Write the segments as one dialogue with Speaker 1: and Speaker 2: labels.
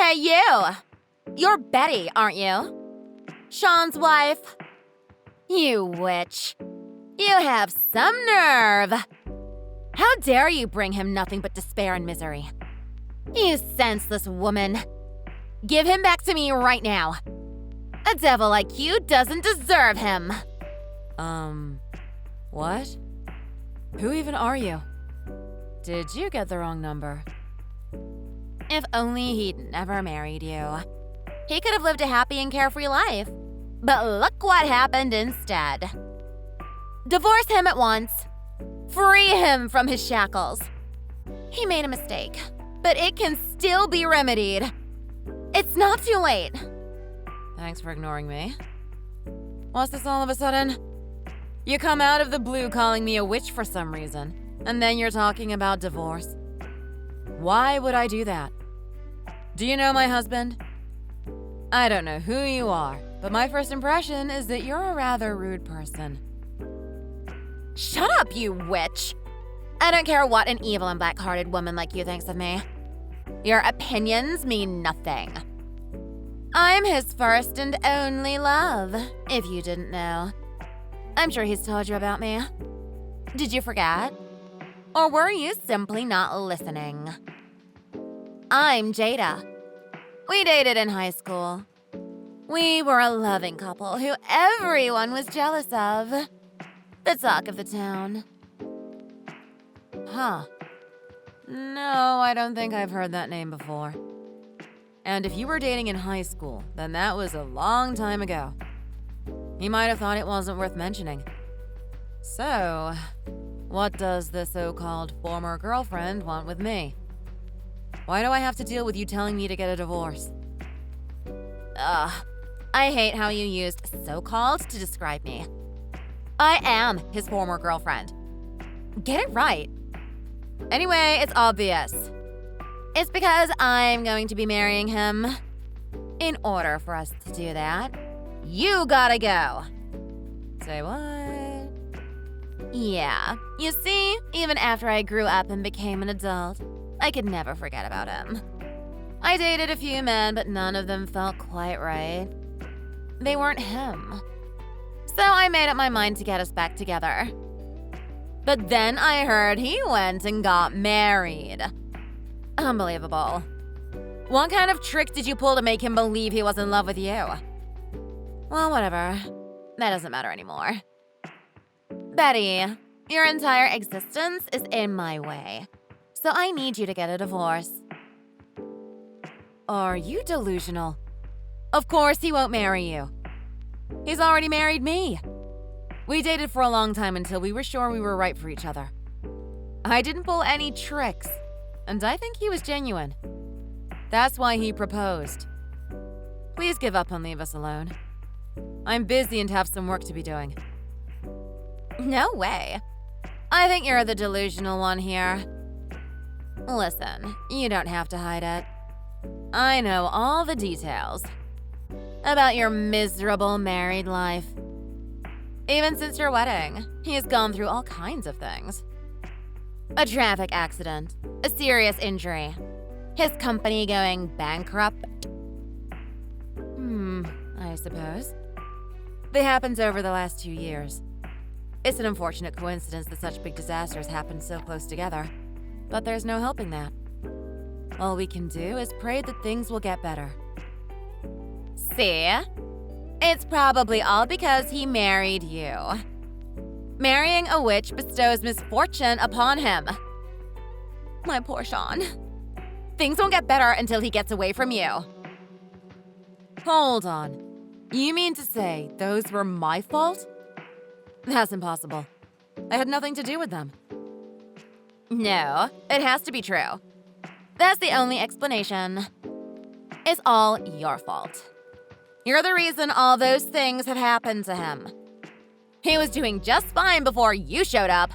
Speaker 1: Hey, you! You're Betty, aren't you? Sean's wife? You witch. You have some nerve. How dare you bring him nothing but despair and misery? You senseless woman. Give him back to me right now. A devil like you doesn't deserve him.
Speaker 2: What? Who even are you? Did you get the wrong number?
Speaker 1: If only he'd never married you. He could have lived a happy and carefree life. But look what happened instead. Divorce him at once. Free him from his shackles. He made a mistake, but it can still be remedied. It's not too late.
Speaker 2: Thanks for ignoring me. What's this all of a sudden? You come out of the blue calling me a witch for some reason, and then you're talking about divorce. Why would I do that? Do you know my husband? I don't know who you are, but my first impression is that you're a rather rude person.
Speaker 1: Shut up, you witch! I don't care what an evil and black-hearted woman like you thinks of me. Your opinions mean nothing. I'm his first and only love, if you didn't know. I'm sure he's told you about me. Did you forget? Or were you simply not listening? I'm Jada. We dated in high school. We were a loving couple who everyone was jealous of. The talk of the town.
Speaker 2: Huh. No, I don't think I've heard that name before. And if you were dating in high school, then that was a long time ago. He might have thought it wasn't worth mentioning. So, what does the so-called former girlfriend want with me? Why do I have to deal with you telling me to get a divorce?
Speaker 1: Ugh, I hate how you used so-called to describe me. I am his former girlfriend. Get it right. Anyway, it's obvious. It's because I'm going to be marrying him. In order for us to do that, you gotta go.
Speaker 2: Say what?
Speaker 1: Yeah. You see, even after I grew up and became an adult, I could never forget about him. I dated a few men, but none of them felt quite right. They weren't him. So I made up my mind to get us back together. But then I heard he went and got married. Unbelievable. What kind of trick did you pull to make him believe he was in love with you? Well, whatever. That doesn't matter anymore. Betty, your entire existence is in my way. So I need you to get a divorce.
Speaker 2: Are you delusional? Of course he won't marry you. He's already married me. We dated for a long time until we were sure we were right for each other. I didn't pull any tricks, and I think he was genuine. That's why he proposed. Please give up and leave us alone. I'm busy and have some work to be doing.
Speaker 1: No way. I think you're the delusional one here. Listen, you don't have to hide it. I know all the details about your miserable married life. Even since your wedding, he has gone through all kinds of things. A traffic accident, a serious injury, his company going bankrupt.
Speaker 2: I suppose. They happened over the last 2 years. It's an unfortunate coincidence that such big disasters happened so close together, but there's no helping that. All we can do is pray that things will get better.
Speaker 1: See? It's probably all because he married you. Marrying a witch bestows misfortune upon him. My poor Sean. Things won't get better until he gets away from you.
Speaker 2: Hold on. You mean to say those were my fault? That's impossible. I had nothing to do with them.
Speaker 1: No, it has to be true. That's the only explanation. It's all your fault. You're the reason all those things have happened to him. He was doing just fine before you showed up.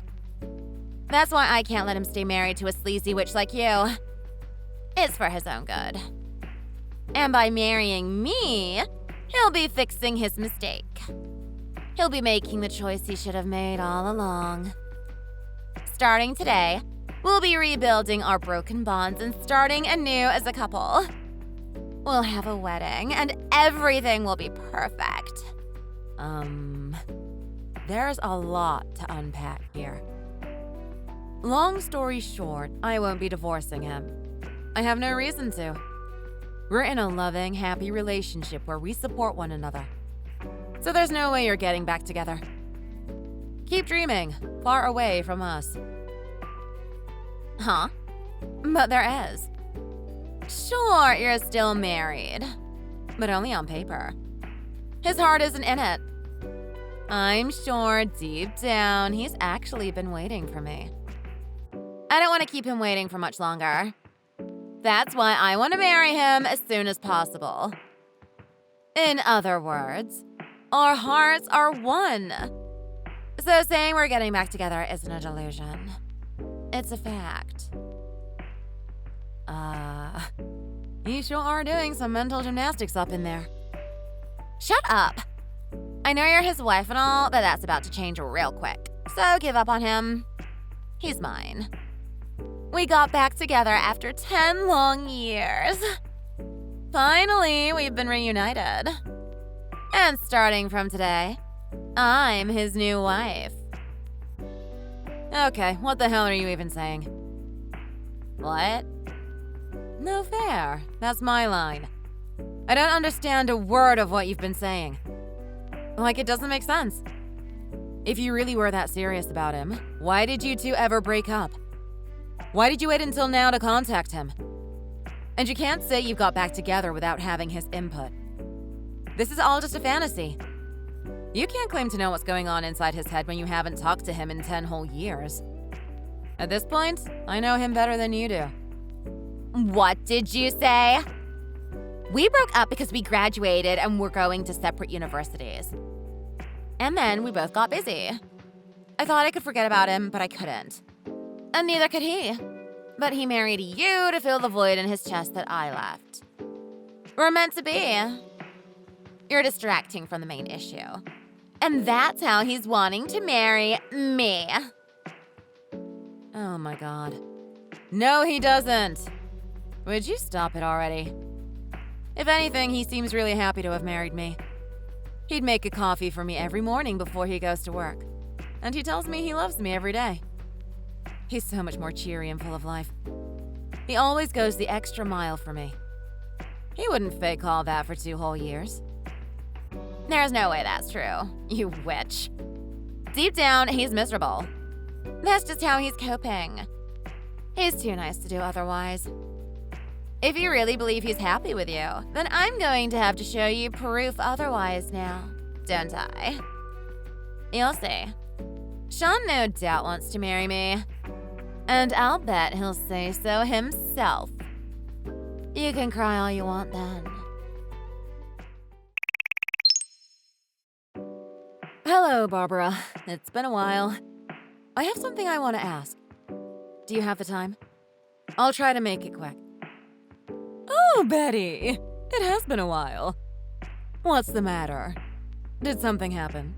Speaker 1: That's why I can't let him stay married to a sleazy witch like you. It's for his own good. And by marrying me, he'll be fixing his mistake. He'll be making the choice he should have made all along. Starting today, we'll be rebuilding our broken bonds and starting anew as a couple. We'll have a wedding, and everything will be perfect.
Speaker 2: There's a lot to unpack here. Long story short, I won't be divorcing him. I have no reason to. We're in a loving, happy relationship where we support one another. So there's no way you're getting back together. Keep dreaming, far away from us.
Speaker 1: Huh? But there is. Sure, you're still married, but only on paper. His heart isn't in it. I'm sure deep down he's actually been waiting for me. I don't want to keep him waiting for much longer. That's why I want to marry him as soon as possible. In other words, our hearts are one. So saying we're getting back together isn't a delusion. It's a fact.
Speaker 2: You sure are doing some mental gymnastics up in there.
Speaker 1: Shut up. I know you're his wife and all, but that's about to change real quick. So give up on him. He's mine. We got back together after 10 long years. Finally, we've been reunited. And starting from today, I'm his new wife.
Speaker 2: Okay, what the hell are you even saying?
Speaker 1: What?
Speaker 2: No fair. That's my line. I don't understand a word of what you've been saying. Like, it doesn't make sense. If you really were that serious about him, why did you two ever break up? Why did you wait until now to contact him? And you can't say you've got back together without having his input. This is all just a fantasy. You can't claim to know what's going on inside his head when you haven't talked to him in 10 whole years. At this point, I know him better than you do.
Speaker 1: What did you say? We broke up because we graduated and we're going to separate universities. And then we both got busy. I thought I could forget about him, but I couldn't. And neither could he. But he married you to fill the void in his chest that I left. We're meant to be. You're distracting from the main issue. And that's how he's wanting to marry me.
Speaker 2: Oh my god. No, he doesn't. Would you stop it already? If anything, he seems really happy to have married me. He'd make a coffee for me every morning before he goes to work. And he tells me he loves me every day. He's so much more cheery and full of life. He always goes the extra mile for me. He wouldn't fake all that for 2 whole years.
Speaker 1: There's no way that's true, you witch. Deep down, he's miserable. That's just how he's coping. He's too nice to do otherwise. If you really believe he's happy with you, then I'm going to have to show you proof otherwise now, don't I? You'll see. Sean no doubt wants to marry me. And I'll bet he'll say so himself. You can cry all you want then.
Speaker 2: Hello, Barbara. It's been a while. I have something I want to ask. Do you have the time? I'll try to make it quick. Oh, Betty! It has been a while. What's the matter? Did something happen?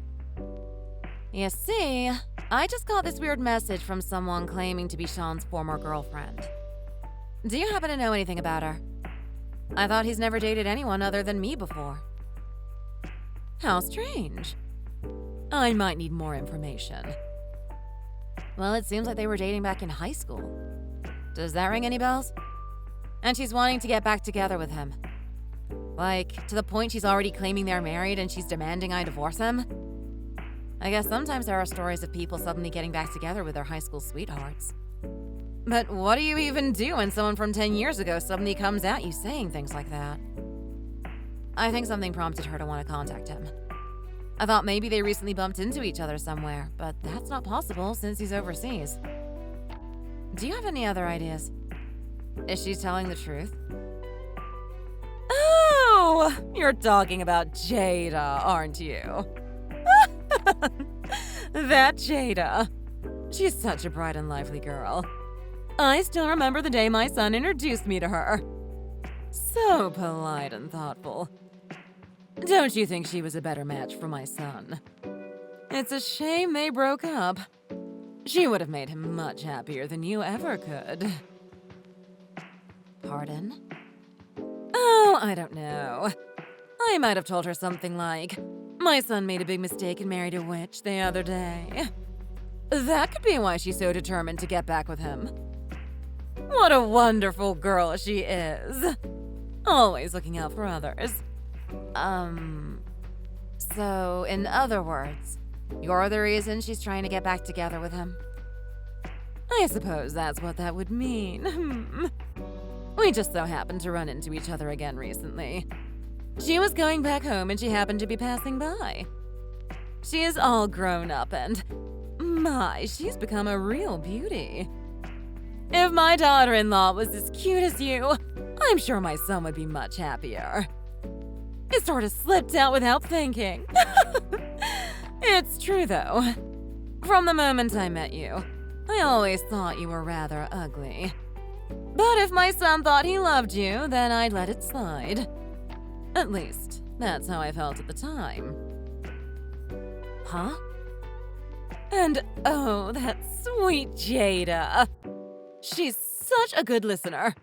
Speaker 2: You see, I just got this weird message from someone claiming to be Sean's former girlfriend. Do you happen to know anything about her? I thought he's never dated anyone other than me before. How strange. I might need more information. Well, it seems like they were dating back in high school. Does that ring any bells? And she's wanting to get back together with him. Like, to the point she's already claiming they're married and she's demanding I divorce him? I guess sometimes there are stories of people suddenly getting back together with their high school sweethearts. But what do you even do when someone from 10 years ago suddenly comes at you saying things like that? I think something prompted her to want to contact him. I thought maybe they recently bumped into each other somewhere, but that's not possible since he's overseas. Do you have any other ideas? Is she telling the truth? Oh, you're talking about Jada, aren't you? That Jada. She's such a bright and lively girl. I still remember the day my son introduced me to her. So polite and thoughtful. Don't you think she was a better match for my son? It's a shame they broke up. She would have made him much happier than you ever could. Pardon? Oh, Oh, I don't know. I might have told her something like, "My son made a big mistake and married a witch the other day." That could be why she's so determined to get back with him. What a wonderful girl she is. Always looking out for others. So in other words, you're the reason she's trying to get back together with him? I suppose that's what that would mean. We just so happened to run into each other again recently. She was going back home and she happened to be passing by. She is all grown up and, my, she's become a real beauty. If my daughter-in-law was as cute as you, I'm sure my son would be much happier. It sort of slipped out without thinking. It's true, though. From the moment I met you, I always thought you were rather ugly. But if my son thought he loved you, then I'd let it slide. At least, that's how I felt at the time. Huh? And oh, that sweet Jada. She's such a good listener.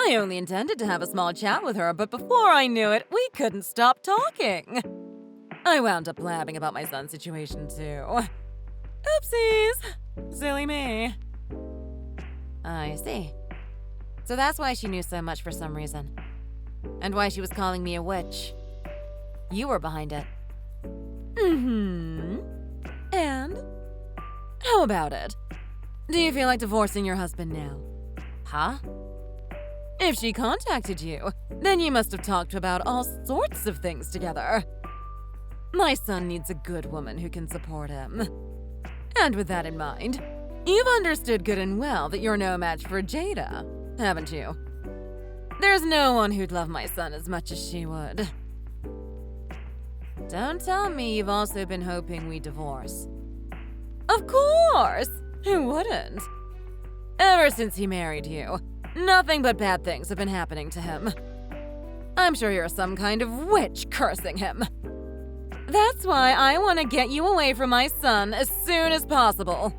Speaker 2: I only intended to have a small chat with her, but before I knew it, we couldn't stop talking. I wound up blabbing about my son's situation, too. Oopsies! Silly me. I see. So that's why she knew so much for some reason. And why she was calling me a witch. You were behind it. Mm-hmm. And? How about it? Do you feel like divorcing your husband now? Huh? If she contacted you, then you must have talked about all sorts of things together. My son needs a good woman who can support him. And with that in mind, you've understood good and well that you're no match for Jada, haven't you? There's no one who'd love my son as much as she would. Don't tell me you've also been hoping we divorce. Of course! Who wouldn't? Ever since he married you, nothing but bad things have been happening to him. I'm sure you're some kind of witch cursing him. That's why I want to get you away from my son as soon as possible.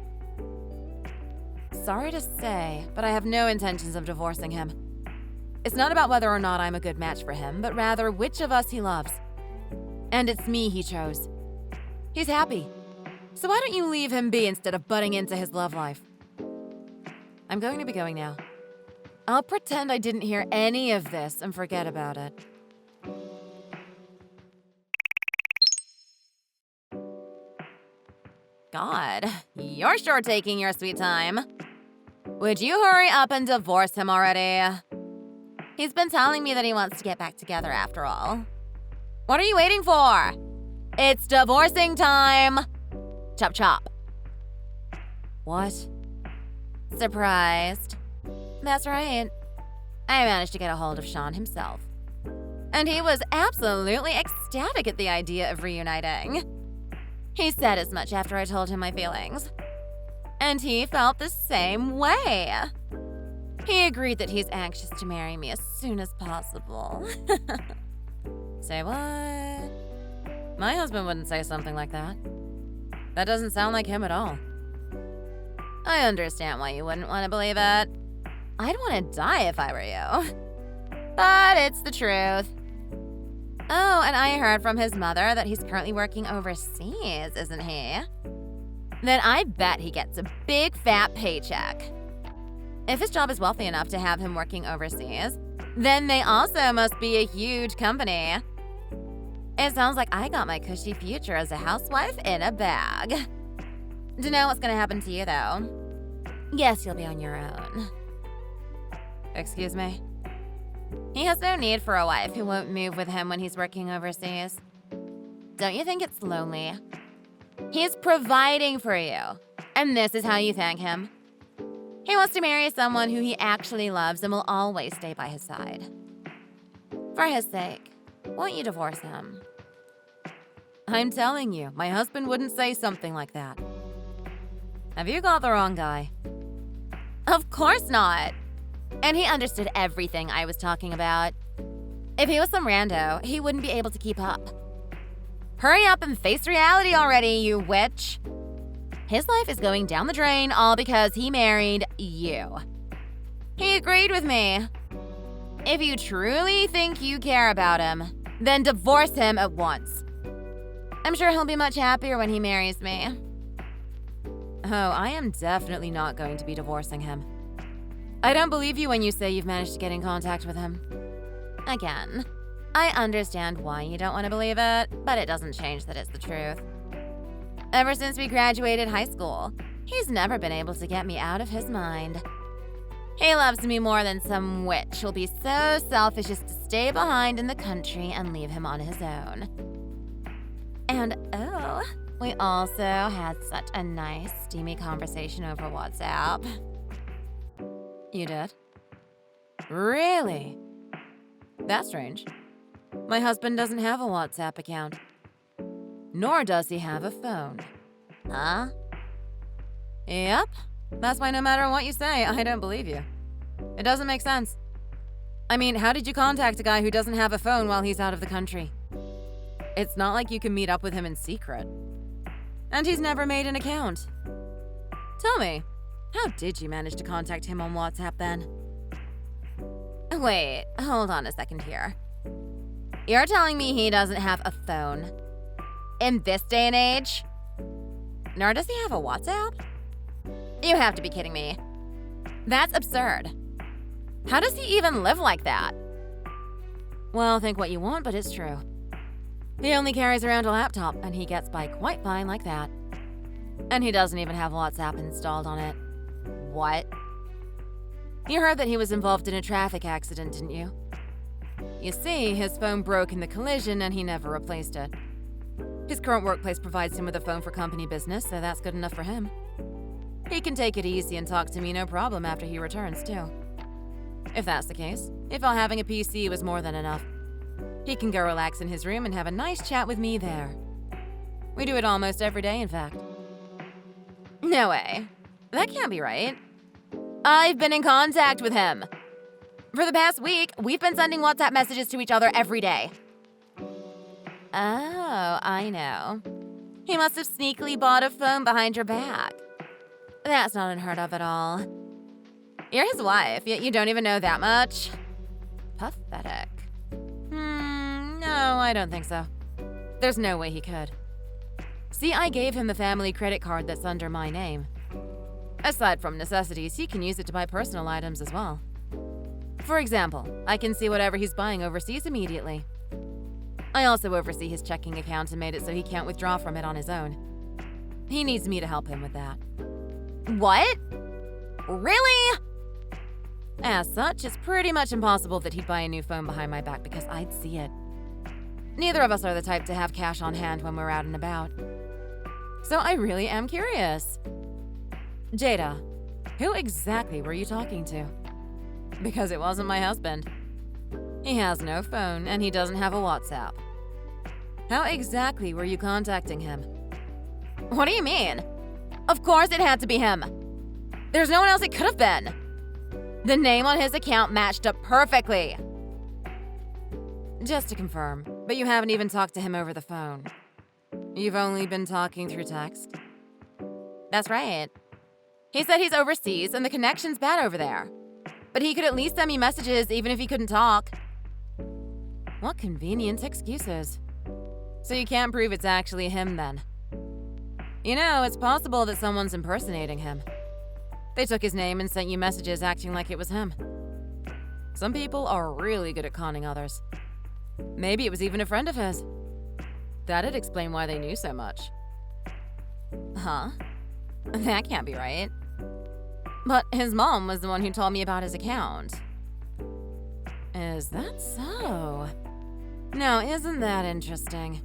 Speaker 2: Sorry to say, but I have no intentions of divorcing him. It's not about whether or not I'm a good match for him, but rather which of us he loves. And it's me he chose. He's happy. So why don't you leave him be instead of butting into his love life? I'm going to be going now. I'll pretend I didn't hear any of this and forget about it. God, you're sure taking your sweet time. Would you hurry up and divorce him already? He's been telling me that he wants to get back together after all. What are you waiting for? It's divorcing time! Chop chop. What? Surprised? That's right. I managed to get a hold of Sean himself. And he was absolutely ecstatic at the idea of reuniting. He said as much after I told him my feelings. And he felt the same way. He agreed that he's anxious to marry me as soon as possible. Say what? My husband wouldn't say something like that. That doesn't sound like him at all. I understand why you wouldn't want to believe it. I'd want to die if I were you. But it's the truth. Oh, and I heard from his mother that he's currently working overseas, isn't he? Then I bet he gets a big fat paycheck. If his job is wealthy enough to have him working overseas, then they also must be a huge company. It sounds like I got my cushy future as a housewife in a bag. Do you know what's gonna happen to you, though? Yes, you'll be on your own. Excuse me? He has no need for a wife who won't move with him when he's working overseas. Don't you think it's lonely? He's providing for you, and this is how you thank him. He wants to marry someone who he actually loves and will always stay by his side. For his sake, won't you divorce him? I'm telling you, my husband wouldn't say something like that. Have you got the wrong guy? Of course not. And he understood everything I was talking about. If he was some rando, he wouldn't be able to keep up. Hurry up and face reality already, you witch. His life is going down the drain all because he married you. He agreed with me.
Speaker 1: If you truly think you care about him, then divorce him at once. I'm sure he'll be much happier when he marries me.
Speaker 2: Oh, I am definitely not going to be divorcing him. I don't believe you when you say you've managed to get in contact with him.
Speaker 1: Again, I understand why you don't want to believe it, but it doesn't change that it's the truth. Ever since we graduated high school, he's never been able to get me out of his mind. He loves me more than some witch who'll be so selfish as to stay behind in the country and leave him on his own. And oh, we also had such a nice, steamy conversation over WhatsApp.
Speaker 2: You did? Really? That's strange. My husband doesn't have a WhatsApp account. Nor does he have a phone.
Speaker 1: Huh?
Speaker 2: Yep. That's why no matter what you say, I don't believe you. It doesn't make sense. I mean, how did you contact a guy who doesn't have a phone while he's out of the country? It's not like you can meet up with him in secret. And he's never made an account. Tell me, how did you manage to contact him on WhatsApp then?
Speaker 1: Wait, hold on a second here. You're telling me he doesn't have a phone? In this day and age? Nor does he have a WhatsApp? You have to be kidding me. That's absurd. How does he even live like that?
Speaker 2: Well, think what you want, but it's true. He only carries around a laptop, and he gets by quite fine like that. And he doesn't even have WhatsApp installed on it.
Speaker 1: What?
Speaker 2: You heard that he was involved in a traffic accident, didn't you? You see, his phone broke in the collision, and he never replaced it. His current workplace provides him with a phone for company business, so that's good enough for him. He can take it easy and talk to me no problem after he returns, too. If that's the case, if having a PC was more than enough, he can go relax in his room and have a nice chat with me there. We do it almost every day, in fact.
Speaker 1: No way. That can't be right. I've been in contact with him. For the past week, we've been sending WhatsApp messages to each other every day. Oh, I know. He must have sneakily bought a phone behind your back. That's not unheard of at all. You're his wife, yet you don't even know that much? Pathetic.
Speaker 2: No, I don't think so. There's no way he could. See, I gave him the family credit card that's under my name. Aside from necessities, he can use it to buy personal items as well. For example, I can see whatever he's buying overseas immediately. I also oversee his checking account and made it so he can't withdraw from it on his own. He needs me to help him with that.
Speaker 1: What? Really?
Speaker 2: As such, it's pretty much impossible that he'd buy a new phone behind my back because I'd see it. Neither of us are the type to have cash on hand when we're out and about. So I really am curious. Jada, who exactly were you talking to? Because it wasn't my husband. He has no phone and he doesn't have a WhatsApp. How exactly were you contacting him?
Speaker 1: What do you mean? Of course it had to be him. There's no one else it could have been. The name on his account matched up perfectly.
Speaker 2: Just to confirm, but you haven't even talked to him over the phone. You've only been talking through text?
Speaker 1: That's right. He said he's overseas and the connection's bad over there. But he could at least send me messages even if he couldn't talk.
Speaker 2: What convenient excuses. So you can't prove it's actually him then? You know, it's possible that someone's impersonating him. They took his name and sent you messages acting like it was him. Some people are really good at conning others. Maybe it was even a friend of his. That'd explain why they knew so much.
Speaker 1: Huh? That can't be right.
Speaker 2: But his mom was the one who told me about his account. Is that so? Now, isn't that interesting?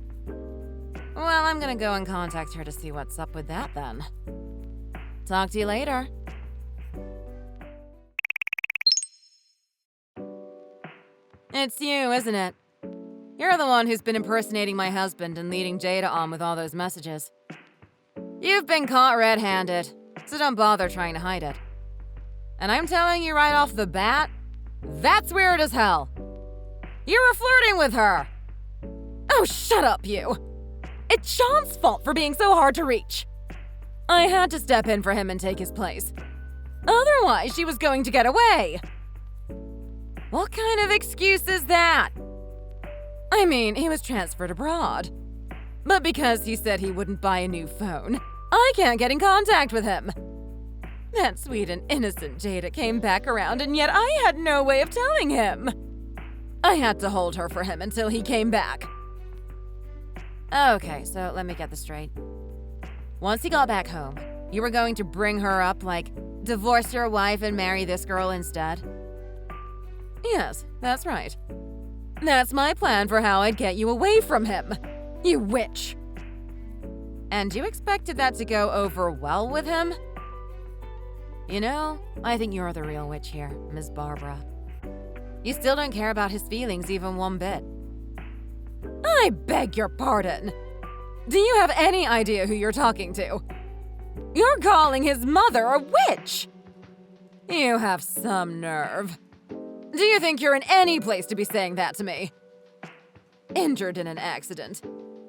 Speaker 2: Well, I'm gonna go and contact her to see what's up with that then. Talk to you later. It's you, isn't it? You're the one who's been impersonating my husband and leading Jada on with all those messages. You've been caught red-handed, so don't bother trying to hide it. And I'm telling you right off the bat, that's weird as hell. You were flirting with her. Oh, shut up, you. It's Sean's fault for being so hard to reach. I had to step in for him and take his place. Otherwise, she was going to get away. What kind of excuse is that? I mean, he was transferred abroad. But because he said he wouldn't buy a new phone, I can't get in contact with him. That sweet and innocent Jada came back around, and yet I had no way of telling him. I had to hold her for him until he came back. Okay, so let me get this straight. Once he got back home, you were going to bring her up, like, divorce your wife and marry this girl instead? Yes, that's right. That's my plan for how I'd get you away from him, you witch. And you expected that to go over well with him? You know, I think you're the real witch here, Miss Barbara. You still don't care about his feelings even one bit. I beg your pardon. Do you have any idea who you're talking to? You're calling his mother a witch! You have some nerve. Do you think you're in any place to be saying that to me? Injured in an accident.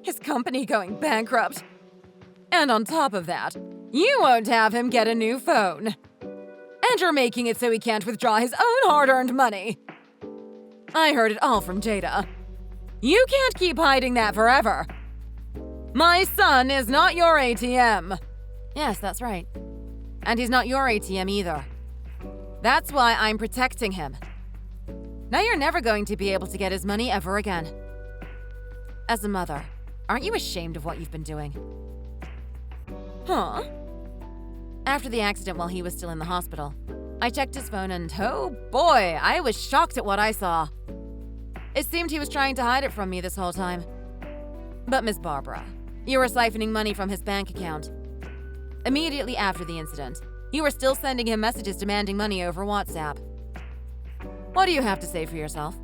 Speaker 2: His company going bankrupt. And on top of that, you won't have him get a new phone. And you're making it so he can't withdraw his own hard-earned money. I heard it all from Jada. You can't keep hiding that forever. My son is not your ATM. Yes, that's right. And he's not your ATM either. That's why I'm protecting him. Now you're never going to be able to get his money ever again. As a mother, aren't you ashamed of what you've been doing? Huh? After the accident while he was still in the hospital, I checked his phone and oh boy, I was shocked at what I saw. It seemed he was trying to hide it from me this whole time. But Miss Barbara, you were siphoning money from his bank account. Immediately after the incident, you were still sending him messages demanding money over WhatsApp. What do you have to say for yourself?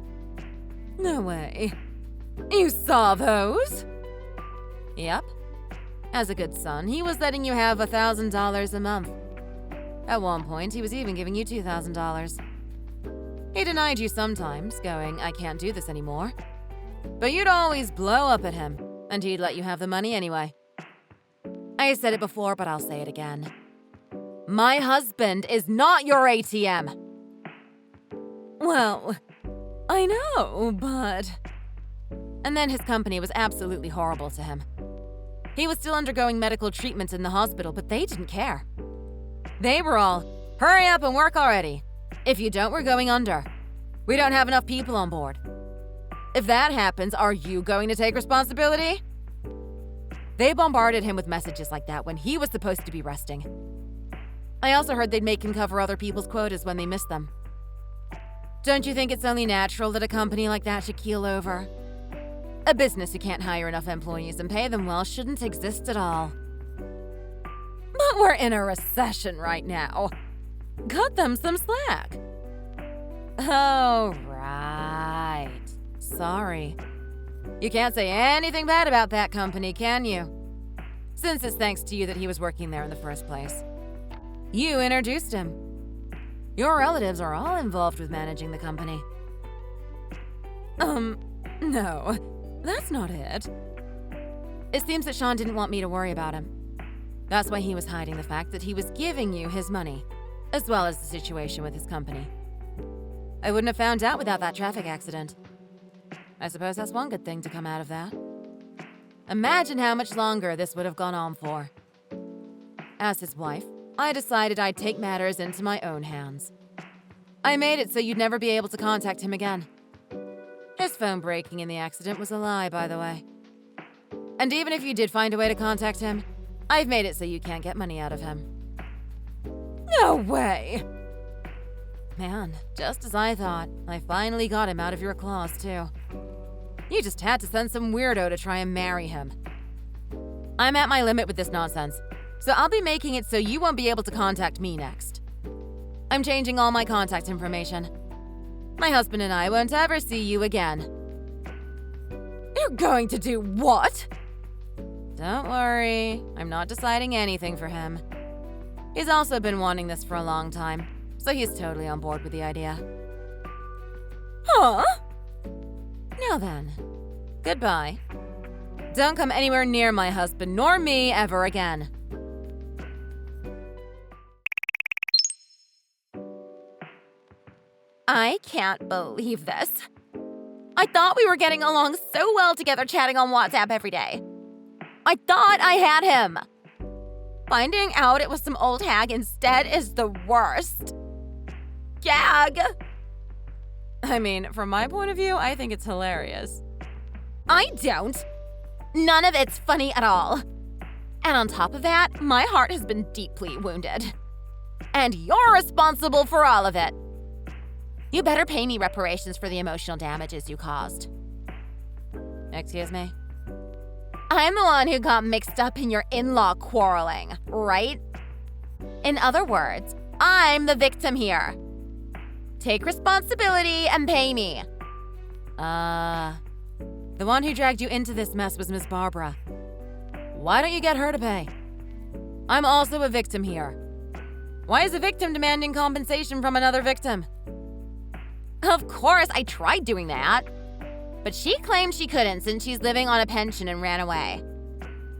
Speaker 2: No way. You saw those? Yep. As a good son, he was letting you have $1,000 a month. At one point, he was even giving you $2,000. He denied you sometimes, going, I can't do this anymore. But you'd always blow up at him, and he'd let you have the money anyway. I said it before, but I'll say it again. My husband is not your ATM. Well, I know, but... And then his company was absolutely horrible to him. He was still undergoing medical treatment in the hospital, but they didn't care. They were all, hurry up and work already. If you don't, we're going under. We don't have enough people on board. If that happens, are you going to take responsibility? They bombarded him with messages like that when he was supposed to be resting. I also heard they'd make him cover other people's quotas when they missed them. Don't you think it's only natural that a company like that should keel over? A business who can't hire enough employees and pay them well shouldn't exist at all. But we're in a recession right now. Cut them some slack. Oh, right. Sorry. You can't say anything bad about that company, can you? Since it's thanks to you that he was working there in the first place. You introduced him. Your relatives are all involved with managing the company. No, that's not it. It seems that Sean didn't want me to worry about him. That's why he was hiding the fact that he was giving you his money, as well as the situation with his company. I wouldn't have found out without that traffic accident. I suppose that's one good thing to come out of that. Imagine how much longer this would have gone on for. As his wife, I decided I'd take matters into my own hands. I made it so you'd never be able to contact him again. His phone breaking in the accident was a lie, by the way. And even if you did find a way to contact him, I've made it so you can't get money out of him. No way! Man, just as I thought, I finally got him out of your claws, too. You just had to send some weirdo to try and marry him. I'm at my limit with this nonsense, so I'll be making it so you won't be able to contact me next. I'm changing all my contact information. My husband and I won't ever see you again. You're going to do what? Don't worry, I'm not deciding anything for him. He's also been wanting this for a long time, so he's totally on board with the idea. Huh? Now then, goodbye. Don't come anywhere near my husband nor me ever again. I
Speaker 1: can't believe this. I thought we were getting along so well together chatting on WhatsApp every day. I thought I had him. Finding out it was some old hag instead is the worst. Gag!
Speaker 2: I mean, from my point of view, I think it's hilarious.
Speaker 1: I don't. None of it's funny at all. And on top of that, my heart has been deeply wounded. And you're responsible for all of it. You better pay me reparations for the emotional damages you caused.
Speaker 2: Excuse me?
Speaker 1: I'm the one who got mixed up in your in-law quarreling, right? In other words, I'm the victim here. Take responsibility and pay me.
Speaker 2: The one who dragged you into this mess was Miss Barbara. Why don't you get her to pay? I'm also a victim here. Why is a victim demanding compensation from another victim?
Speaker 1: Of course, I tried doing that. But she claimed she couldn't since she's living on a pension and ran away.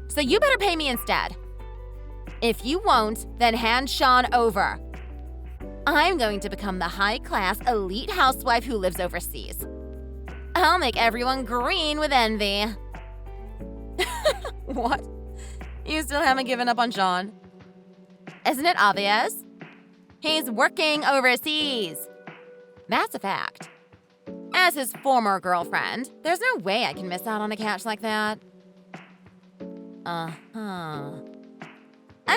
Speaker 1: So you better pay me instead. If you won't, then hand Sean over. I'm going to become the high-class elite housewife who lives overseas. I'll make everyone green with envy.
Speaker 2: What? You still haven't given up on Sean?
Speaker 1: Isn't it obvious? He's working overseas. That's a fact. As his former girlfriend, there's no way I can miss out on a catch like that. I'm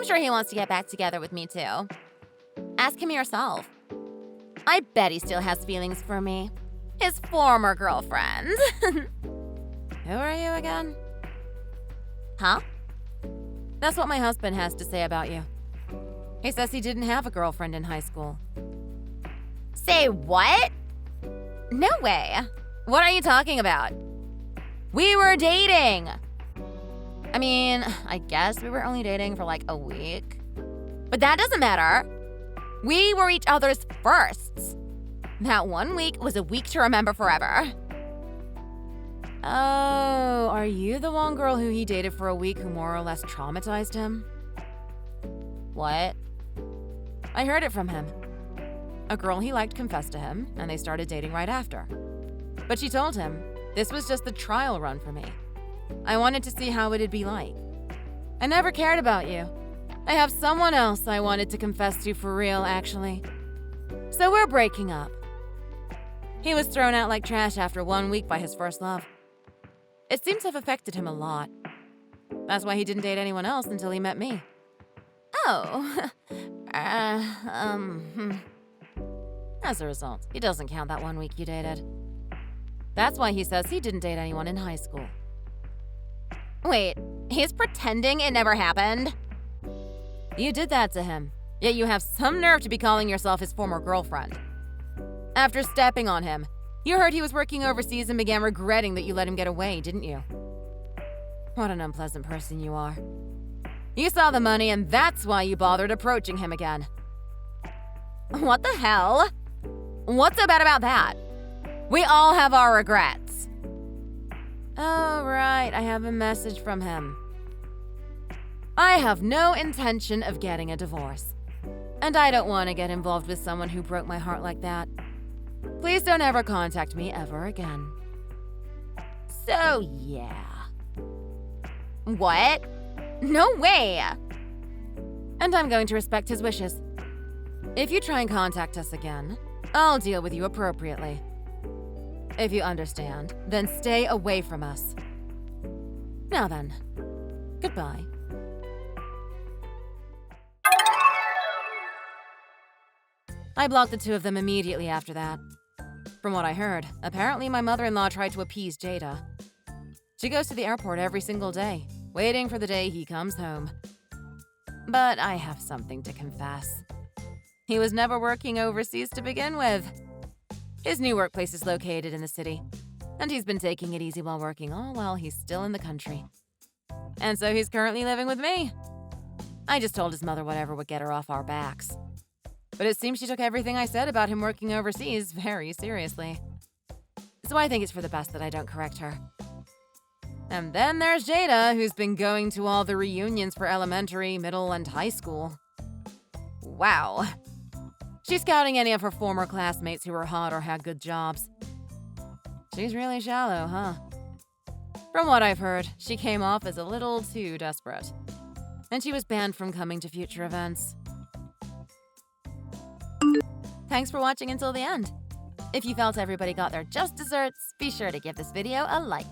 Speaker 1: sure he wants to get back together with me too. Ask him yourself. I bet he still has feelings for me. His former girlfriend.
Speaker 2: Who are you again?
Speaker 1: Huh?
Speaker 2: That's what my husband has to say about you. He says he didn't have a girlfriend in high school.
Speaker 1: Say what? No way.
Speaker 2: What are you talking about?
Speaker 1: We were dating.
Speaker 2: I mean, I guess we were only dating for like a week.
Speaker 1: But that doesn't matter. We were each other's firsts. That 1 week was a week to remember forever.
Speaker 2: Oh, are you the one girl who he dated for a week who more or less traumatized him?
Speaker 1: What?
Speaker 2: I heard it from him. A girl he liked confessed to him, and they started dating right after. But she told him, this was just the trial run for me. I wanted to see how it'd be like. I never cared about you. I have someone else I wanted to confess to for real, actually. So we're breaking up. He was thrown out like trash after 1 week by his first love. It seems to have affected him a lot. That's why he didn't date anyone else until he met me.
Speaker 1: Oh.
Speaker 2: As a result, he doesn't count that 1 week you dated. That's why he says he didn't date anyone in high school.
Speaker 1: Wait, he's pretending it never happened?
Speaker 2: You did that to him, yet you have some nerve to be calling yourself his former girlfriend. After stepping on him, you heard he was working overseas and began regretting that you let him get away, didn't you? What an unpleasant person you are. You saw the money and that's why you bothered approaching him again.
Speaker 1: What the hell? What's so bad about that? We all have our regrets.
Speaker 2: Oh, right, I have a message from him. I have no intention of getting a divorce. And I don't want to get involved with someone who broke my heart like that. Please don't ever contact me ever again.
Speaker 1: So, yeah. What? No way!
Speaker 2: And I'm going to respect his wishes. If you try and contact us again, I'll deal with you appropriately. If you understand, then stay away from us. Now then, goodbye. I blocked the two of them immediately after that. From what I heard, apparently my mother-in-law tried to appease Jada. She goes to the airport every single day, waiting for the day he comes home. But I have something to confess. He was never working overseas to begin with. His new workplace is located in the city, and he's been taking it easy while working, all while he's still in the country. And so he's currently living with me. I just told his mother whatever would get her off our backs. But it seems she took everything I said about him working overseas very seriously. So I think it's for the best that I don't correct her. And then there's Jada, who's been going to all the reunions for elementary, middle, and high school. Wow. She's scouting any of her former classmates who were hot or had good jobs. She's really shallow, huh? From what I've heard, she came off as a little too desperate. And she was banned from coming to future events. Thanks for watching until the end. If you felt everybody got their just desserts, be sure to give this video a like.